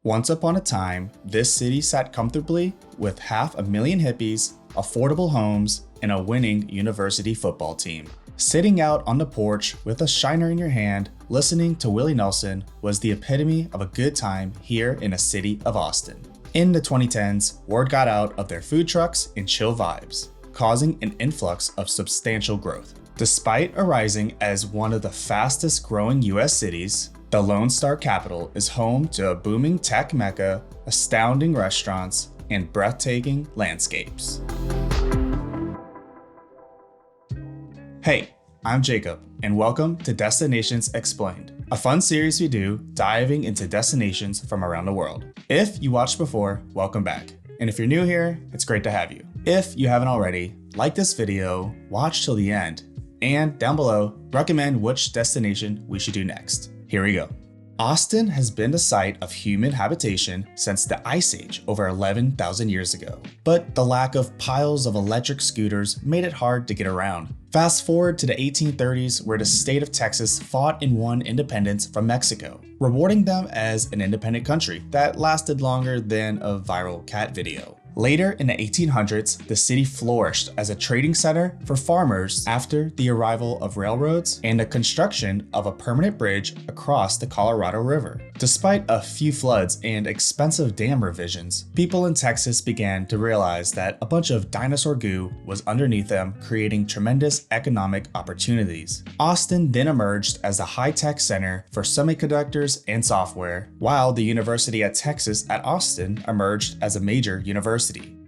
Once upon a time, this city sat comfortably with 500,000 hippies, affordable homes, and a winning university football team. Sitting out on the porch with a shiner in your hand, listening to Willie Nelson was the epitome of a good time here in the city of Austin. In the 2010s, word got out of their food trucks and chill vibes, causing an influx of substantial growth. Despite arising as one of the fastest growing US cities, the Lone Star capital is home to a booming tech mecca, astounding restaurants, and breathtaking landscapes. Hey, I'm Jacob, and welcome to Destinations Explained, a fun series we do diving into destinations from around the world. If you watched before, welcome back. And if you're new here, it's great to have you. If you haven't already, like this video, watch till the end, and down below, recommend which destination we should do next. Here we go. Austin has been the site of human habitation since the Ice Age over 11,000 years ago, but the lack of piles of electric scooters made it hard to get around. Fast forward to the 1830s, where the state of Texas fought and won independence from Mexico, rewarding them as an independent country that lasted longer than a viral cat video. Later in the 1800s, the city flourished as a trading center for farmers after the arrival of railroads and the construction of a permanent bridge across the Colorado River. Despite a few floods and expensive dam revisions, people in Texas began to realize that a bunch of dinosaur goo was underneath them, creating tremendous economic opportunities. Austin then emerged as a high-tech center for semiconductors and software, while the University of Texas at Austin emerged as a major university.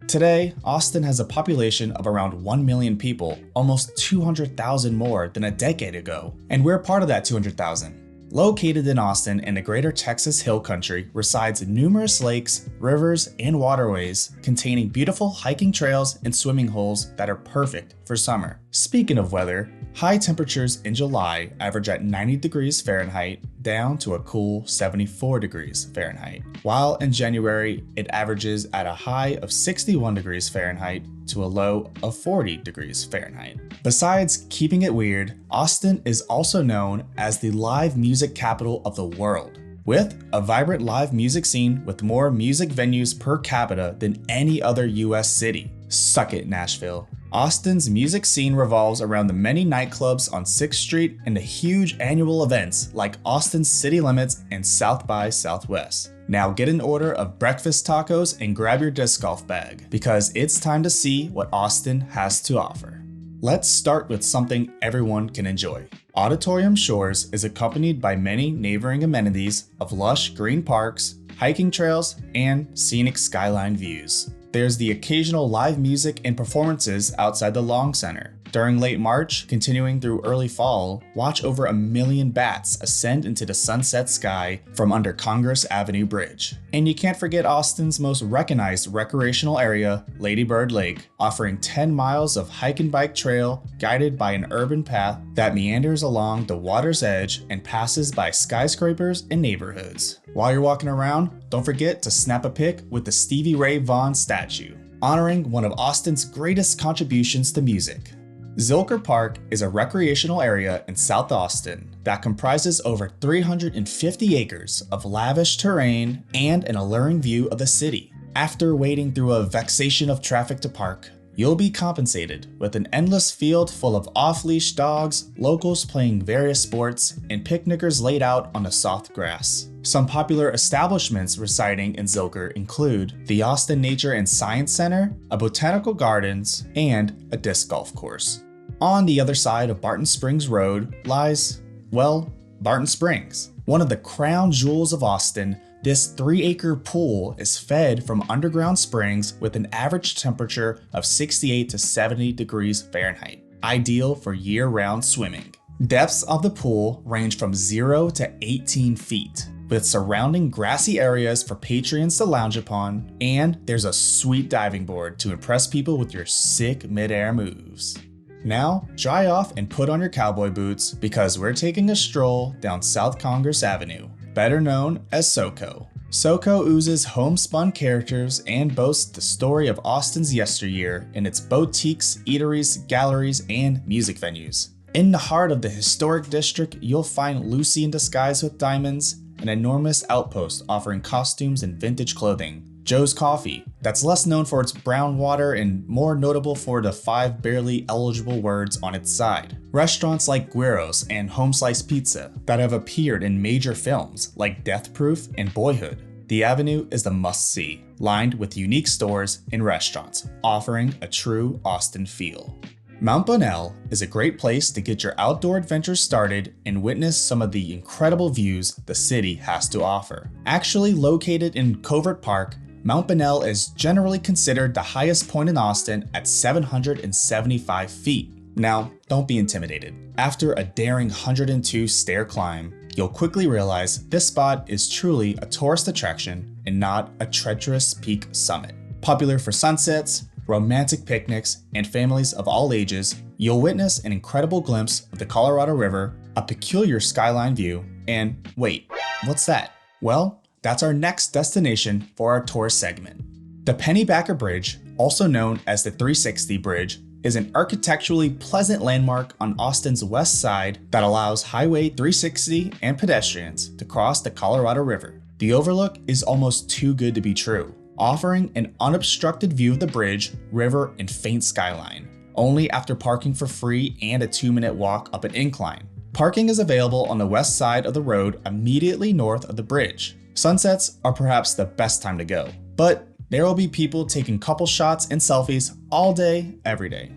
Today, Austin has a population of around 1 million people, almost 200,000 more than a decade ago, and we're part of that 200,000. Located in Austin in the greater Texas Hill Country resides numerous lakes, rivers, and waterways containing beautiful hiking trails and swimming holes that are perfect for summer. Speaking of weather, high temperatures in July average at 90 degrees Fahrenheit down to a cool 74 degrees Fahrenheit, while in January it averages at a high of 61 degrees Fahrenheit to a low of 40 degrees Fahrenheit. Besides keeping it weird, Austin is also known as the live music capital of the world, with a vibrant live music scene with more music venues per capita than any other US city. Suck it, Nashville. Austin's music scene revolves around the many nightclubs on 6th Street and the huge annual events like Austin's City Limits and South by Southwest. Now get an order of breakfast tacos and grab your disc golf bag, because it's time to see what Austin has to offer. Let's start with something everyone can enjoy. Auditorium Shores is accompanied by many neighboring amenities of lush green parks, hiking trails, and scenic skyline views. There's the occasional live music and performances outside the Long Center. During late March, continuing through early fall, watch over 1 million bats ascend into the sunset sky from under Congress Avenue Bridge. And you can't forget Austin's most recognized recreational area, Lady Bird Lake, offering 10 miles of hike and bike trail guided by an urban path that meanders along the water's edge and passes by skyscrapers and neighborhoods. While you're walking around, don't forget to snap a pic with the Stevie Ray Vaughan statue, honoring one of Austin's greatest contributions to music. Zilker Park is a recreational area in South Austin that comprises over 350 acres of lavish terrain and an alluring view of the city. After wading through a vexation of traffic to park, you'll be compensated with an endless field full of off-leash dogs, locals playing various sports, and picnickers laid out on the soft grass. Some popular establishments residing in Zilker include the Austin Nature and Science Center, a botanical gardens, and a disc golf course. On the other side of Barton Springs Road lies, well, Barton Springs. One of the crown jewels of Austin, this 3-acre pool is fed from underground springs with an average temperature of 68 to 70 degrees Fahrenheit, ideal for year-round swimming. Depths of the pool range from 0 to 18 feet, with surrounding grassy areas for patrons to lounge upon, and there's a sweet diving board to impress people with your sick mid-air moves. Now, dry off and put on your cowboy boots, because we're taking a stroll down South Congress Avenue, better known as SoCo. SoCo oozes homespun characters and boasts the story of Austin's yesteryear in its boutiques, eateries, galleries, and music venues. In the heart of the historic district, you'll find Lucy in Disguise with Diamonds, an enormous outpost offering costumes and vintage clothing. Joe's Coffee, that's less known for its brown water and more notable for the 5 barely eligible words on its side. Restaurants like Guero's and Home Slice Pizza that have appeared in major films like Death Proof and Boyhood. The Avenue is the must-see, lined with unique stores and restaurants, offering a true Austin feel. Mount Bonnell is a great place to get your outdoor adventures started and witness some of the incredible views the city has to offer. Actually located in Zilker Park, Mount Bonnell is generally considered the highest point in Austin at 775 feet. Now, don't be intimidated. After a daring 102 stair climb, you'll quickly realize this spot is truly a tourist attraction and not a treacherous peak summit. Popular for sunsets, romantic picnics, and families of all ages, you'll witness an incredible glimpse of the Colorado River, a peculiar skyline view, and wait, what's that? Well, that's our next destination for our tourist segment. The Pennybacker Bridge, also known as the 360 Bridge, is an architecturally pleasant landmark on Austin's west side that allows Highway 360 and pedestrians to cross the Colorado River. The Overlook is almost too good to be true, offering an unobstructed view of the bridge, river, and faint skyline, only after parking for free and a 2-minute walk up an incline. Parking is available on the west side of the road immediately north of the bridge. Sunsets are perhaps the best time to go, but there will be people taking couple shots and selfies all day, every day.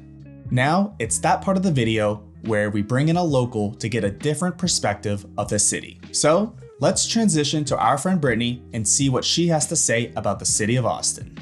Now, it's that part of the video where we bring in a local to get a different perspective of the city. So, let's transition to our friend Brittany and see what she has to say about the city of Austin.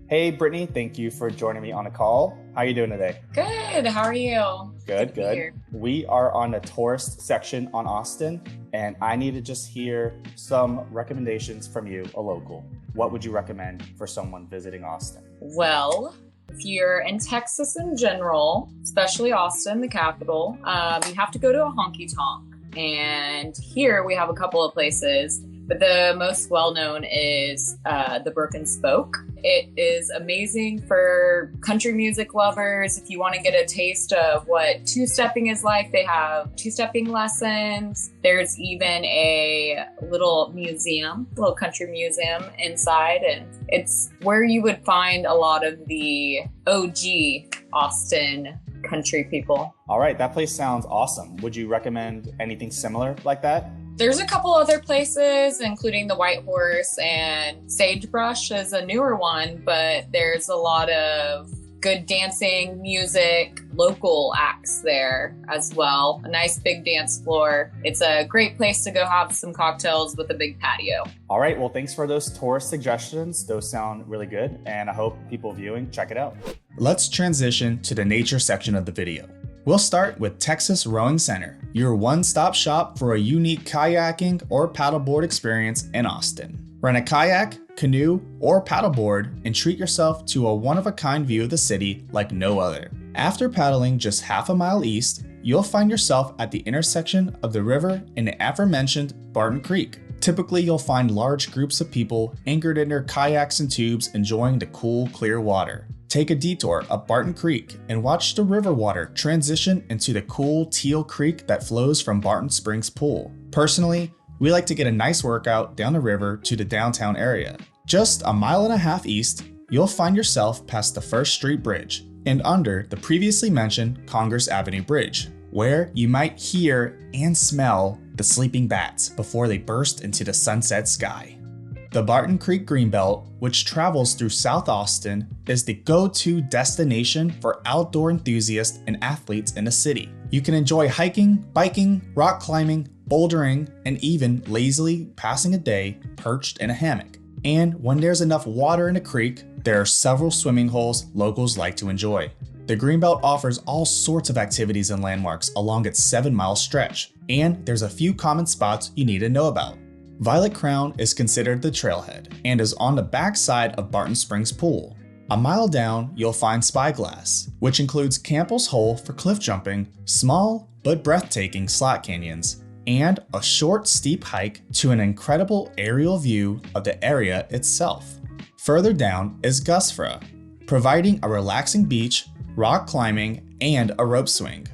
Hey Brittany, thank you for joining me on a call. How are you doing today? Good, how are you? Good. We are on the tourist section on Austin, and I need to just hear some recommendations from you, a local. What would you recommend for someone visiting Austin? Well, if you're in Texas in general, especially Austin, the capital, you have to go to a honky tonk. And here we have a couple of places, but the most well-known is the Brook and Spoke. It is amazing for country music lovers. If you want to get a taste of what two-stepping is like, they have two-stepping lessons. There's even a little museum, little country museum inside, and it's where you would find a lot of the OG Austin country people. All right, that place sounds awesome. Would you recommend anything similar like that? There's a couple other places, including the White Horse, and Sagebrush is a newer one, but there's a lot of good dancing, music, local acts there as well. A nice big dance floor. It's a great place to go have some cocktails with a big patio. All right, well, thanks for those tourist suggestions. Those sound really good, and I hope people viewing check it out. Let's transition to the nature section of the video. We'll start with Texas Rowing Center, your one-stop shop for a unique kayaking or paddleboard experience in Austin. Rent a kayak, canoe, or paddleboard and treat yourself to a one-of-a-kind view of the city like no other. After paddling just half a mile east, you'll find yourself at the intersection of the river and the aforementioned Barton Creek. Typically, you'll find large groups of people anchored in their kayaks and tubes enjoying the cool, clear water. Take a detour up Barton Creek and watch the river water transition into the cool Teal Creek that flows from Barton Springs Pool. Personally, we like to get a nice workout down the river to the downtown area. Just a mile and a half east, you'll find yourself past the First Street Bridge and under the previously mentioned Congress Avenue Bridge, where you might hear and smell the sleeping bats before they burst into the sunset sky. The Barton Creek Greenbelt, which travels through South Austin, is the go-to destination for outdoor enthusiasts and athletes in the city. You can enjoy hiking, biking, rock climbing, bouldering, and even lazily passing a day perched in a hammock. And when there's enough water in the creek, there are several swimming holes locals like to enjoy. The Greenbelt offers all sorts of activities and landmarks along its 7-mile stretch, and there's a few common spots you need to know about. Violet Crown is considered the trailhead and is on the back side of Barton Springs Pool. A mile down, you'll find Spyglass, which includes Campbell's Hole for cliff jumping, small but breathtaking slot canyons, and a short, steep hike to an incredible aerial view of the area itself. Further down is Fruh, providing a relaxing beach, rock climbing, and a rope swing.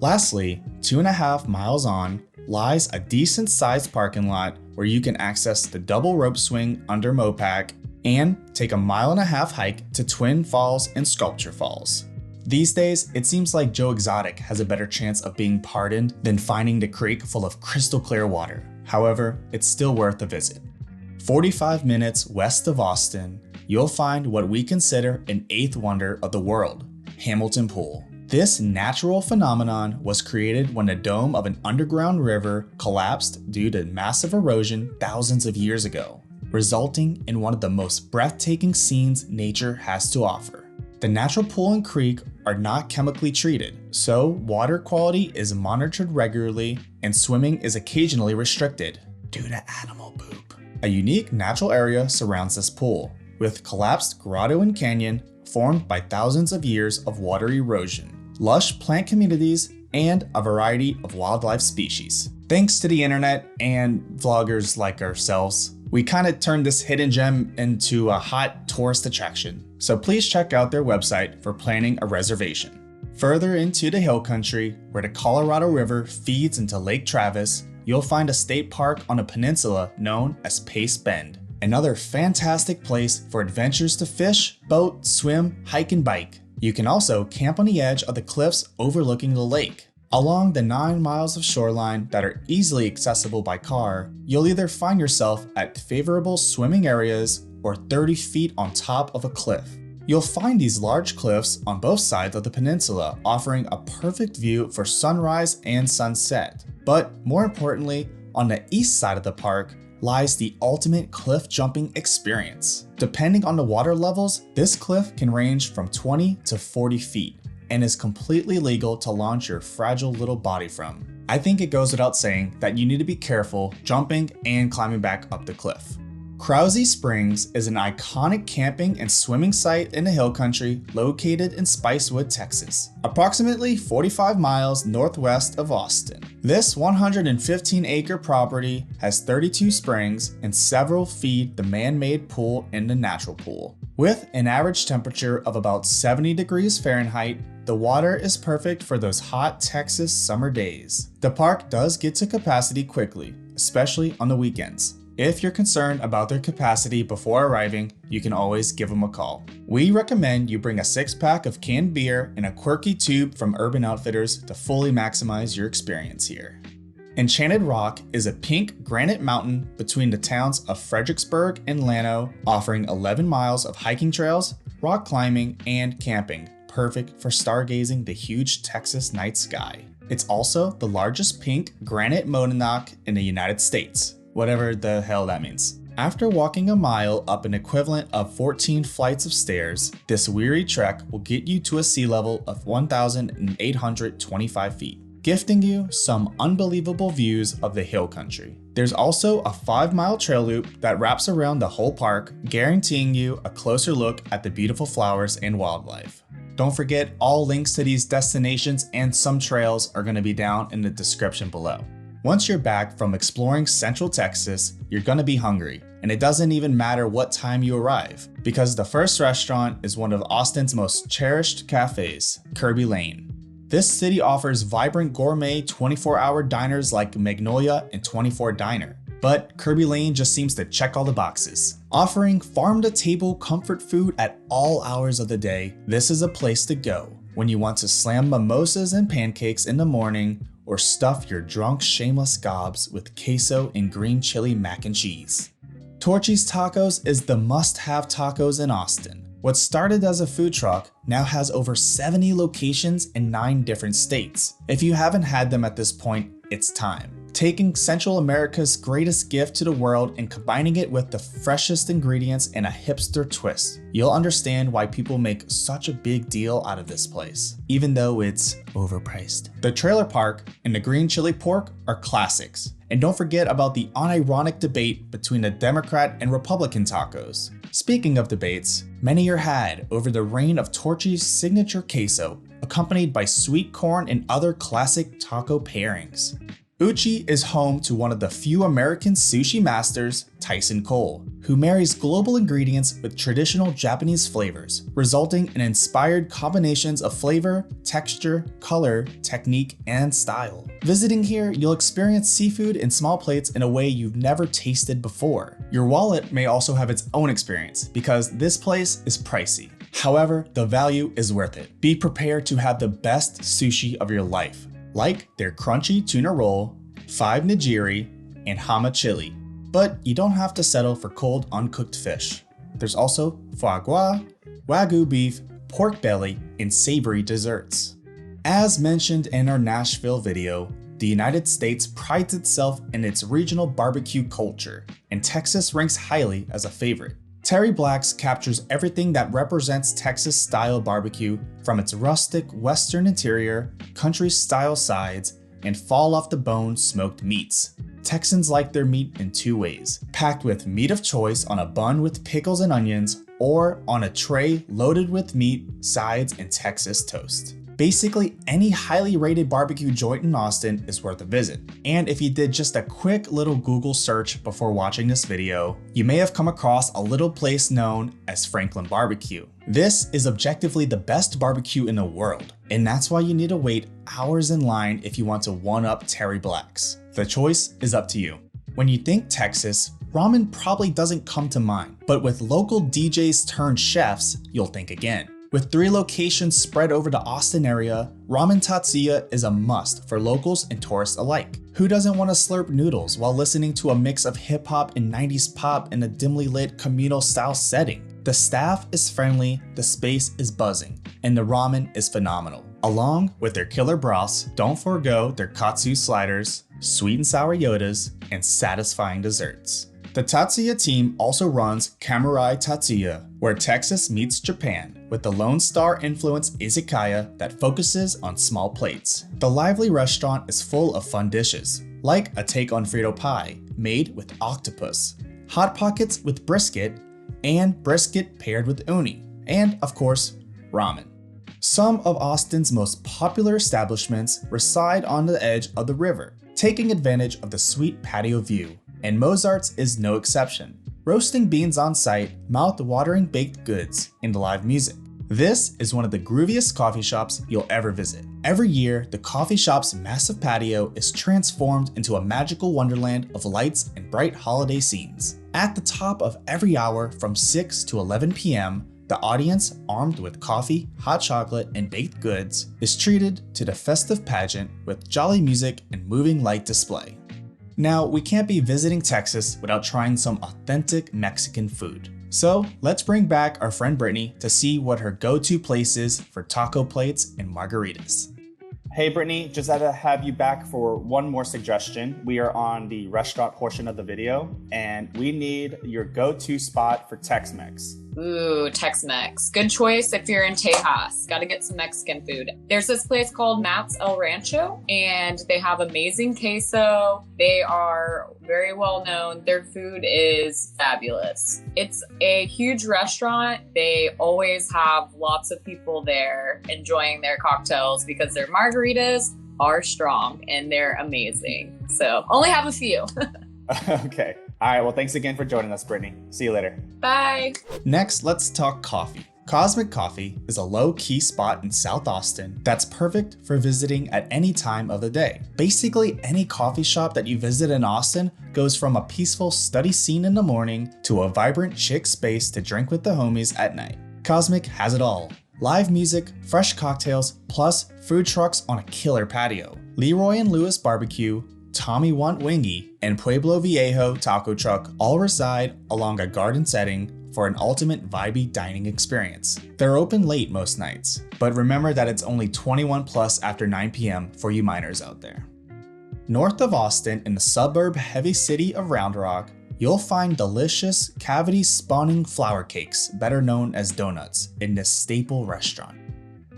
Lastly, 2.5 miles on lies a decent sized parking lot where you can access the double rope swing under Mopac and take a 1.5 mile hike to Twin Falls and Sculpture Falls. These days, it seems like Joe Exotic has a better chance of being pardoned than finding the creek full of crystal clear water. However, it's still worth a visit. 45 minutes west of Austin, you'll find what we consider an eighth wonder of the world, Hamilton Pool. This natural phenomenon was created when the dome of an underground river collapsed due to massive erosion thousands of years ago, resulting in one of the most breathtaking scenes nature has to offer. The natural pool and creek are not chemically treated, so water quality is monitored regularly and swimming is occasionally restricted due to animal poop. A unique natural area surrounds this pool, with collapsed grotto and canyon formed by thousands of years of water erosion, lush plant communities, and a variety of wildlife species. Thanks to the internet and vloggers like ourselves, we kind of turned this hidden gem into a hot tourist attraction, so please check out their website for planning a reservation. Further into the hill country, where the Colorado River feeds into Lake Travis, you'll find a state park on a peninsula known as Pace Bend. Another fantastic place for adventures to fish, boat, swim, hike, and bike. You can also camp on the edge of the cliffs overlooking the lake. Along the 9 miles of shoreline that are easily accessible by car, you'll either find yourself at favorable swimming areas or 30 feet on top of a cliff. You'll find these large cliffs on both sides of the peninsula, offering a perfect view for sunrise and sunset. But more importantly, on the east side of the park lies the ultimate cliff jumping experience. Depending on the water levels, this cliff can range from 20 to 40 feet and is completely legal to launch your fragile little body from. I think it goes without saying that you need to be careful jumping and climbing back up the cliff. Krause Springs is an iconic camping and swimming site in the hill country located in Spicewood, Texas, approximately 45 miles northwest of Austin. This 115-acre property has 32 springs and several feed the man-made pool and the natural pool. With an average temperature of about 70 degrees Fahrenheit, the water is perfect for those hot Texas summer days. The park does get to capacity quickly, especially on the weekends. If you're concerned about their capacity before arriving, you can always give them a call. We recommend you bring a 6-pack of canned beer and a quirky tube from Urban Outfitters to fully maximize your experience here. Enchanted Rock is a pink granite mountain between the towns of Fredericksburg and Llano, offering 11 miles of hiking trails, rock climbing, and camping, perfect for stargazing the huge Texas night sky. It's also the largest pink granite monadnock in the United States, whatever the hell that means. After walking a mile up an equivalent of 14 flights of stairs, this weary trek will get you to a sea level of 1,825 feet, gifting you some unbelievable views of the hill country. There's also a 5-mile trail loop that wraps around the whole park, guaranteeing you a closer look at the beautiful flowers and wildlife. Don't forget, all links to these destinations and some trails are going to be down in the description below. Once you're back from exploring Central Texas, you're gonna be hungry, and it doesn't even matter what time you arrive, because the first restaurant is one of Austin's most cherished cafes, Kerbey Lane. This city offers vibrant gourmet 24-hour diners like Magnolia and 24 Diner, but Kerbey Lane just seems to check all the boxes. Offering farm-to-table comfort food at all hours of the day, this is a place to go when you want to slam mimosas and pancakes in the morning or stuff your drunk, shameless gobs with queso and green chili mac and cheese. Torchys Tacos is the must-have tacos in Austin. What started as a food truck now has over 70 locations in 9 different states. If you haven't had them at this point, it's time. Taking Central America's greatest gift to the world and combining it with the freshest ingredients and a hipster twist, you'll understand why people make such a big deal out of this place, even though it's overpriced. The trailer park and the green chili pork are classics. And don't forget about the unironic debate between the Democrat and Republican tacos. Speaking of debates, many are had over the reign of Torchy's signature queso, accompanied by sweet corn and other classic taco pairings. Uchi is home to one of the few American sushi masters, Tyson Cole, who marries global ingredients with traditional Japanese flavors, resulting in inspired combinations of flavor, texture, color, technique, and style. Visiting here, you'll experience seafood in small plates in a way you've never tasted before. Your wallet may also have its own experience because this place is pricey. However, the value is worth it. Be prepared to have the best sushi of your life, like their crunchy tuna roll, 5 nigiri, and hama chili. But you don't have to settle for cold, uncooked fish. There's also foie gras, wagyu beef, pork belly, and savory desserts. As mentioned in our Nashville video, the United States prides itself in its regional barbecue culture, and Texas ranks highly as a favorite. Terry Black's captures everything that represents Texas-style barbecue, from its rustic western interior, country-style sides, and fall-off-the-bone smoked meats. Texans like their meat in 2 ways: packed with meat of choice on a bun with pickles and onions, or on a tray loaded with meat, sides, and Texas toast. Basically, any highly rated barbecue joint in Austin is worth a visit. And if you did just a quick little Google search before watching this video, you may have come across a little place known as Franklin Barbecue. This is objectively the best barbecue in the world, and that's why you need to wait hours in line if you want to one-up Terry Black's. The choice is up to you. When you think Texas, ramen probably doesn't come to mind, but with local DJs turned chefs, you'll think again. With 3 locations spread over the Austin area, Ramen Tatsu-Ya is a must for locals and tourists alike. Who doesn't want to slurp noodles while listening to a mix of hip-hop and 90s pop in a dimly lit Camino style setting? The staff is friendly, the space is buzzing, and the ramen is phenomenal. Along with their killer broths, don't forego their katsu sliders, sweet and sour Yodas, and satisfying desserts. The Tatsu-Ya team also runs Kemuri Tatsu-Ya, where Texas meets Japan, with the Lone Star influenced izakaya that focuses on small plates. The lively restaurant is full of fun dishes, like a take on Frito pie made with octopus, hot pockets with brisket, and brisket paired with uni, and of course, ramen. Some of Austin's most popular establishments reside on the edge of the river, taking advantage of the sweet patio view, and Mozart's is no exception. Roasting beans on site, mouth-watering baked goods, and live music. This is one of the grooviest coffee shops you'll ever visit. Every year, the coffee shop's massive patio is transformed into a magical wonderland of lights and bright holiday scenes. At the top of every hour from 6 to 11 p.m., the audience, armed with coffee, hot chocolate, and baked goods, is treated to the festive pageant with jolly music and moving light display. Now, we can't be visiting Texas without trying some authentic Mexican food. So let's bring back our friend Brittany to see what her go-to place is for taco plates and margaritas. Hey Brittany, just had to have you back for one more suggestion. We are on the restaurant portion of the video, and we need your go-to spot for Tex-Mex. Ooh, Tex-Mex. Good choice if you're in Tejas. Gotta get some Mexican food. There's this place called Matt's El Rancho, and they have amazing queso. They are very well known. Their food is fabulous. It's a huge restaurant. They always have lots of people there enjoying their cocktails because their margaritas are strong and they're amazing. So only have a few. Okay. All right, well, thanks again for joining us, Brittany. See you later. Bye. Next, let's talk coffee. Cosmic Coffee is a low-key spot in South Austin that's perfect for visiting at any time of the day. Basically, any coffee shop that you visit in Austin goes from a peaceful study scene in the morning to a vibrant chic space to drink with the homies at night. Cosmic has it all. Live music, fresh cocktails, plus food trucks on a killer patio. Leroy and Lewis Barbecue, Tommy Want Wingy, and Pueblo Viejo Taco Truck all reside along a garden setting for an ultimate vibey dining experience. They're open late most nights, but remember that it's only 21 plus after 9 p.m. for you minors out there. North of Austin, in the suburb-heavy city of Round Rock, you'll find delicious cavity-spawning flour cakes, better known as donuts, in this staple restaurant.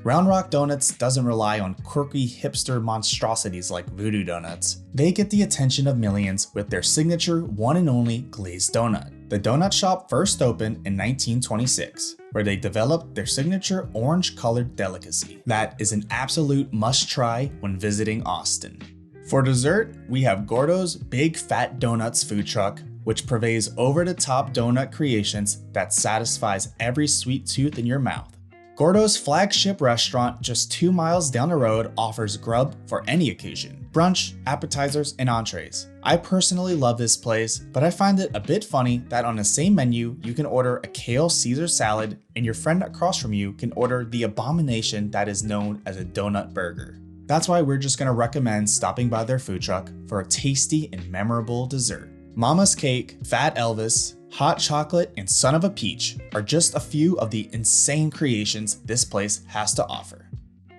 Round Rock Donuts doesn't rely on quirky hipster monstrosities like Voodoo Donuts. They get the attention of millions with their signature one and only glazed donut. The donut shop first opened in 1926, where they developed their signature orange-colored delicacy that is an absolute must-try when visiting Austin. For dessert, we have Gourdough's Big Fat Donuts food truck, which purveys over-the-top donut creations that satisfies every sweet tooth in your mouth. Gourdough's flagship restaurant just 2 miles down the road offers grub for any occasion, brunch, appetizers, and entrees. I personally love this place, but I find it a bit funny that on the same menu, you can order a kale Caesar salad and your friend across from you can order the abomination that is known as a donut burger. That's why we're just gonna recommend stopping by their food truck for a tasty and memorable dessert. Mama's Cake, Fat Elvis, Hot Chocolate, and Son of a Peach are just a few of the insane creations this place has to offer.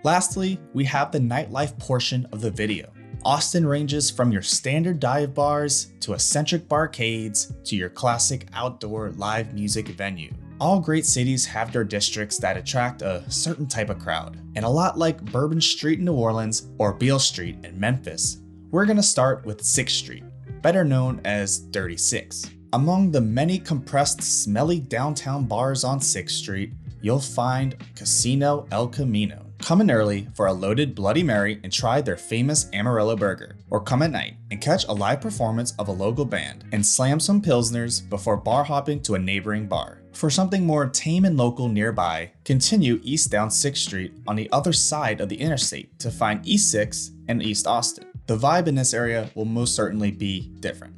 Lastly, we have the nightlife portion of the video. Austin ranges from your standard dive bars to eccentric barcades to your classic outdoor live music venue. All great cities have their districts that attract a certain type of crowd, and a lot like Bourbon Street in New Orleans or Beale Street in Memphis, we're gonna start with 6th Street, better known as Dirty Six. Among the many compressed, smelly downtown bars on 6th Street, you'll find Casino El Camino. Come in early for a loaded Bloody Mary and try their famous Amarillo burger, or come at night and catch a live performance of a local band and slam some pilsners before bar hopping to a neighboring bar. For something more tame and local nearby, continue east down 6th Street on the other side of the interstate to find East 6 and East Austin. The vibe in this area will most certainly be different.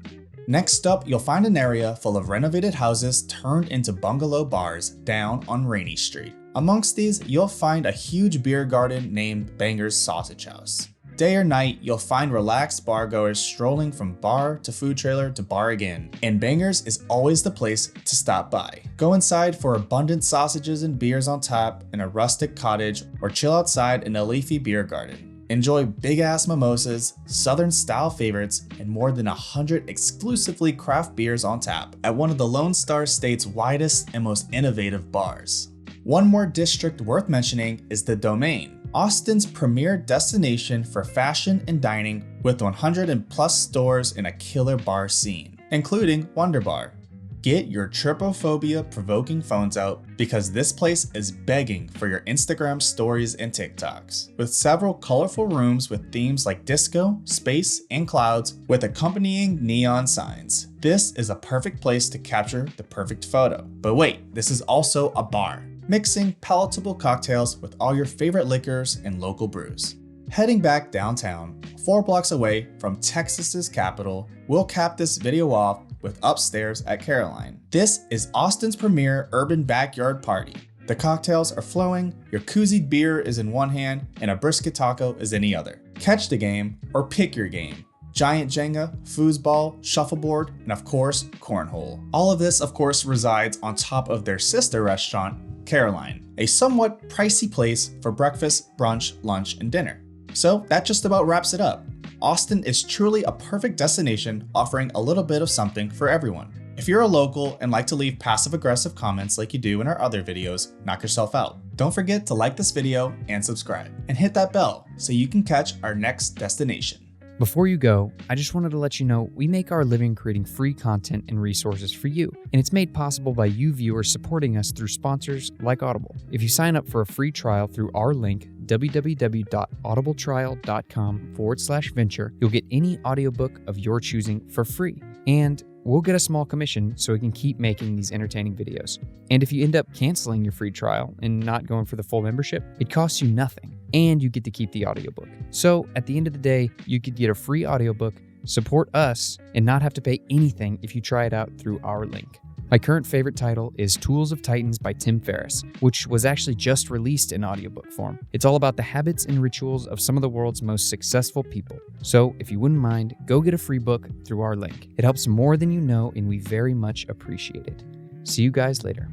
Next up, you'll find an area full of renovated houses turned into bungalow bars down on Rainy Street. Amongst these, you'll find a huge beer garden named Banger's Sausage House. Day or night, you'll find relaxed bargoers strolling from bar to food trailer to bar again, and Banger's is always the place to stop by. Go inside for abundant sausages and beers on tap in a rustic cottage, or chill outside in a leafy beer garden. Enjoy big-ass mimosas, Southern-style favorites, and more than 100 exclusively craft beers on tap at one of the Lone Star State's widest and most innovative bars. One more district worth mentioning is the Domain, Austin's premier destination for fashion and dining with 100+ stores and a killer bar scene, including Wonder Bar. Get your tripophobia-provoking phones out because this place is begging for your Instagram stories and TikToks. With several colorful rooms with themes like disco, space, and clouds with accompanying neon signs. This is a perfect place to capture the perfect photo. But wait, this is also a bar, mixing palatable cocktails with all your favorite liquors and local brews. Heading back downtown, 4 blocks away from Texas's capital, we'll cap this video off with Upstairs at Caroline. This is Austin's premier urban backyard party. The cocktails are flowing, your koozied beer is in one hand, and a brisket taco is in the other. Catch the game, or pick your game. Giant Jenga, foosball, shuffleboard, and of course, cornhole. All of this, of course, resides on top of their sister restaurant, Caroline, a somewhat pricey place for breakfast, brunch, lunch, and dinner. So that just about wraps it up. Austin is truly a perfect destination offering a little bit of something for everyone. If you're a local and like to leave passive-aggressive comments like you do in our other videos, knock yourself out. Don't forget to like this video and subscribe, and hit that bell so you can catch our next destination. Before you go, I just wanted to let you know we make our living creating free content and resources for you, and it's made possible by you viewers supporting us through sponsors like Audible. If you sign up for a free trial through our link, www.audibletrial.com/venture, you'll get any audiobook of your choosing for free. And we'll get a small commission so we can keep making these entertaining videos. And if you end up canceling your free trial and not going for the full membership, it costs you nothing, and you get to keep the audiobook. So at the end of the day, you could get a free audiobook, support us, and not have to pay anything if you try it out through our link. My current favorite title is Tools of Titans by Tim Ferriss, which was actually just released in audiobook form. It's all about the habits and rituals of some of the world's most successful people. So if you wouldn't mind, go get a free book through our link. It helps more than you know, and we very much appreciate it. See you guys later.